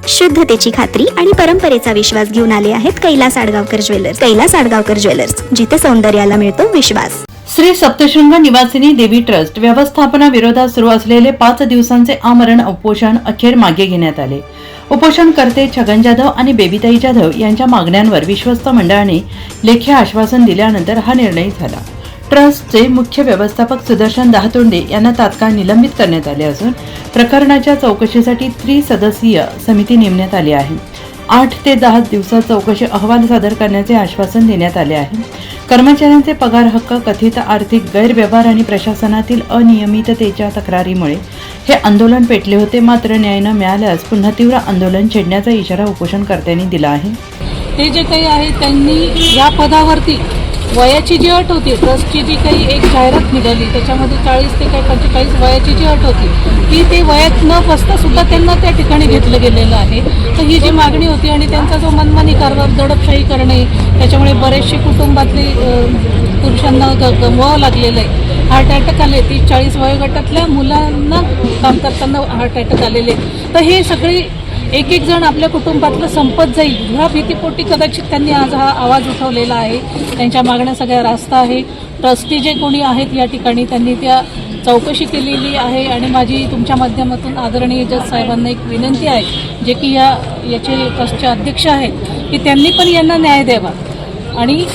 शुद्धतेची खात्री आणि परंपरेचा विश्वास घेऊन आले आहेत कैलास आडगावकर ज्वेलर्स. कैलास आडगावकर ज्वेलर्स, जिथे सौंदर्याला मिळतो विश्वास. श्री सप्तशृंग निवासिनी देवी ट्रस्ट व्यवस्थापनाविरोधात सुरू असलेले 5 दिवसांचे आमरण उपोषण अखेर मागे घेण्यात आले. उपोषणकर्ते छगन जाधव आणि बेबीताई जाधव यांच्या मागण्यांवर विश्वस्त मंडळाने लेखी आश्वासन दिल्यानंतर हा निर्णय झाला. ट्रस्टचे मुख्य व्यवस्थापक सुदर्शन दहातोंडे यांना तात्काळ निलंबित करण्यात आले असून प्रकरणाच्या चौकशीसाठी त्रिसदस्यीय समिती नेमण्यात आली आहे. 8 ते 10 दिवसात चौकशी अहवाल सादर करण्याचे आश्वासन देण्यात आले आहे. कर्मचाऱ्यांचे पगार हक्क, कथित आर्थिक गैरव्यवहार आणि प्रशासनातील अनियमिततेच्या तक्रारीमुळे हे आंदोलन पेटले होते. मात्र न्याय न मिळाल्यास पुन्हा तीव्र आंदोलन छेडण्याचा इशारा उपोषणकर्त्यांनी दिला आहे. ते जे काही आहे त्यांनी या पदावरती वयाची जी अट होती, ट्रस्टची जी काही एक जाहिरात निघाली त्याच्यामध्ये 40 ते 45 वयाची जी अट होती ती ते वयात न बसता सुद्धा त्यांना त्या ठिकाणी घेतलं गेलेलं आहे. तर ही जी मागणी होती आणि त्यांचा जो मनमानी कारभार, दडपशाही करणे, त्याच्यामुळे बरेचसे कुटुंबातले पुरुषांना गमवावं लागलेलं आहे. हार्ट अटॅक आले, 30-40 वयोगटातल्या मुलांना काम करताना हार्ट अटॅक आलेले. तर हे सगळे एक जण आपल्या कुटुंबातलं संपत जाईल ह्या भीतीपोटी कदाचित त्यांनी आज हा आवाज उठवलेला आहे. त्यांच्या मागण्या सगळ्या रास्त आहे. ट्रस्टी जे कोणी आहेत या ठिकाणी त्यांनी त्या चौकशी केलेली आहे आणि माझी तुमच्या माध्यमातून आदरणीय जज साहेबांना एक विनंती आहे, जे की याचे ट्रस्टचे अध्यक्ष आहेत, की त्यांनी पण यांना न्याय द्यावा आणि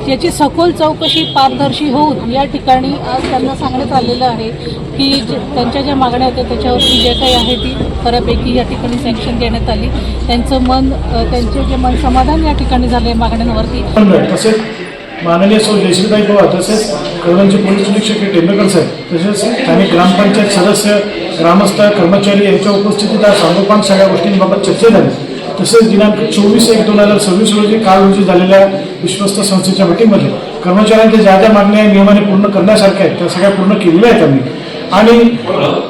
याची सखोल चौकशी पारदर्शी होऊन या ठिकाणी आज त्यांना सांगण्यात आलेलं आहे की त्यांच्या ज्या मागण्या होत्या त्याच्यावरती जे काही आहे ती बऱ्यापैकी या ठिकाणी सँक्शन देण्यात आली. त्यांचे जे मन समाधान या ठिकाणी झाले मागण्यांवरती. तसेच माननीय सौ जयश्रीताई पवार, तसेच कळवणचे पोलीस निरीक्षक टेंबेकर साहेब, तसेच स्थानिक ग्रामपंचायत सदस्य, ग्रामस्थ, कर्मचारी यांच्या उपस्थितीत आज सांगोपांग सगळ्या गोष्टींबाबत चर्चा झाली. तसेच दिनांक 24/1/2026 रोजी काल रोजी झालेल्या विश्वस्त संस्थेच्या मीटिंगमध्ये कर्मचाऱ्यांच्या ज्या ज्या मागण्या नियमाने पूर्ण करण्यासारख्या आहेत त्या सगळ्या पूर्ण केलेल्या आहेत आम्ही, आणि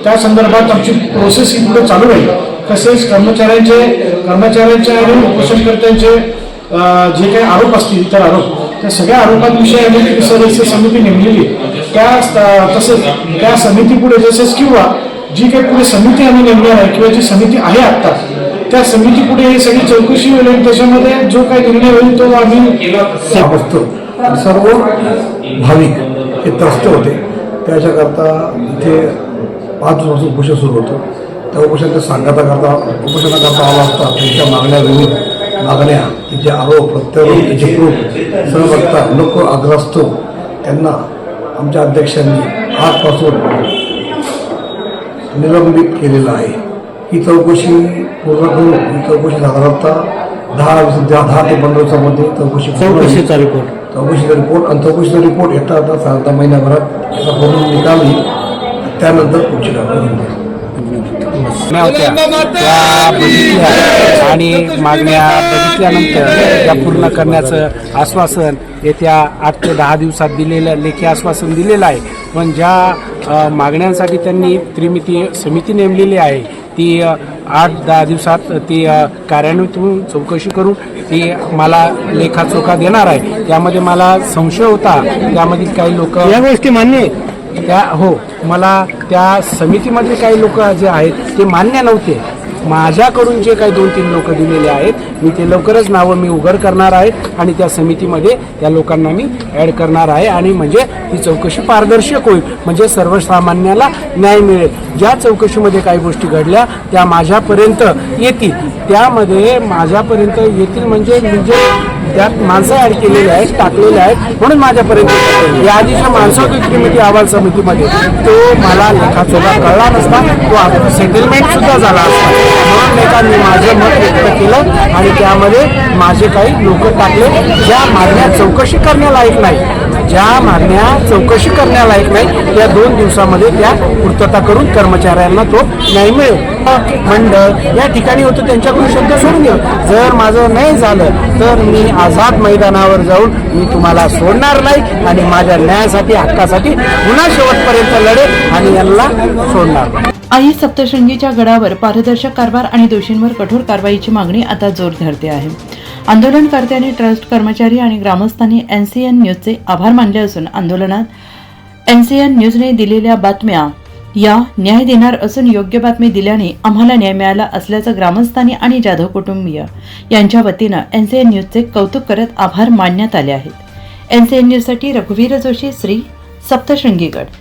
त्या संदर्भात आमची प्रोसेस ही पुढे चालू राहील. तसेच कर्मचाऱ्यांचे आणि उपोषणकर्त्यांचे जे काही आरोप असतील, इतर आरोप, त्या सगळ्या आरोपांविषयी आम्ही त्रिसदस्यीय समिती नेमलेली. तसेच त्या समितीपुढे जसेच किंवा जी काही पुढे समिती आम्ही नेमणार आहे किंवा जी समिती आहे आत्ता त्या समितीपुढे ही सगळी चौकशी होईल आणि त्याच्यामध्ये जो काही निर्णय होईल तो आम्ही बसतो. सर्व भाविक हे त्रस्त होते. त्याच्याकरता इथे 5 दिवसापासून उपोषण सुरू होतं. त्या उपोषणाच्या उपोषणाकरता आला असता त्यांच्या मागण्या, विविध मागण्या, त्याचे आरोप प्रत्यारोप, त्याचे प्रूफ सर्व बघता लोक आग्रस्त त्यांना आमच्या अध्यक्षांनी आजपासून निलंबित केलेलं आहे. ही चौकशी पूर्ण करून ही चौकशी साधारणतः 10 ते 15 दिवसामध्ये चौकशीचा रिपोर्ट आणि चौकशीचा रिपोर्ट येता साधारणतः महिन्याभरात याचा पूर्ण निकाल येईल. त्यानंतर पुढची कारवाई आणि मागण्या बघितल्यानंतर त्या पूर्ण करण्याचं आश्वासन येत्या 8 ते 10 दिवसात लेखी आश्वासन दिलेलं आहे. पण ज्या मागण्यांसाठी त्यांनी त्रिमितीय समिती नेमलेली आहे ती 8-10 दिवसात ती कार्यान्वित होऊन चौकशी करून ती मला लेखाचोखा देणार आहे. त्यामध्ये मला संशय होता, त्यामधील काही लोक या गोष्टी मान्य आहेत मला त्या समितीमधले काही लोक जे आहेत ते मान्य नव्हते. माझ्याकडून जे काही 2-3 लोक दिलेले आहेत मी ते लवकरच नावं मी उघड करणार आहे आणि त्या समितीमध्ये त्या लोकांना मी ॲड करणार आहे आणि म्हणजे ही चौकशी पारदर्शक होईल, म्हणजे सर्वसामान्याला न्याय मिळेल. ज्या चौकशीमध्ये काही गोष्टी घडल्या त्या माझ्यापर्यंत येतील, त्यामध्ये माझ्यापर्यंत येतील म्हणजे त्यात माणसं ॲड केलेली आहेत, टाकलेले आहेत, म्हणून माझ्यापर्यंत या आधीच्या माणसं होती त्रिमिती अहवाल समितीमध्ये तो मला लेखाचोखा कळला नसता, तो सेटलमेंट सुद्धा झाला असता. म्हणून मी माझं मत व्यक्त केलं आणि त्यामध्ये माझे काही लोक टाकले ज्या मागण्या चौकशी करण्यालायक नाही, त्या 2 दिवसामध्ये त्या पूर्तता करून कर्मचाऱ्यांना तो न्याय मिळेल. मंडळ या ठिकाणी होतं त्यांच्याकडून शब्द सोडून देऊ. जर माझं नाही झालं तर मी आझाद मैदानावर जाऊन मी तुम्हाला सोडणार नाही आणि माझ्या न्यायासाठी, हक्कासाठी पुन्हा शेवटपर्यंत लढेल आणि यांना सोडणार नाही. आई सप्तशृंगीच्या गडावर पारदर्शक कारभार आणि दोषींवर कठोर कारवाईची मागणी आता जोर धरते आहे. आंदोलनकर्त्यांनी, ट्रस्ट कर्मचारी आणि ग्रामस्थांनी NCN न्यूजचे आभार मानले असून आंदोलनात NCN न्यूजने दिलेल्या बातम्या या न्याय देणार असून योग्य बातमी दिल्याने आम्हाला न्याय मिळाला असल्याचं ग्रामस्थांनी आणि जाधव कुटुंबीय यांच्या वतीनं NCN न्यूजचे कौतुक करत आभार मानण्यात आले आहेत. NCN न्यूजसाठी रघुवीर जोशी, श्री सप्तशृंगीगड.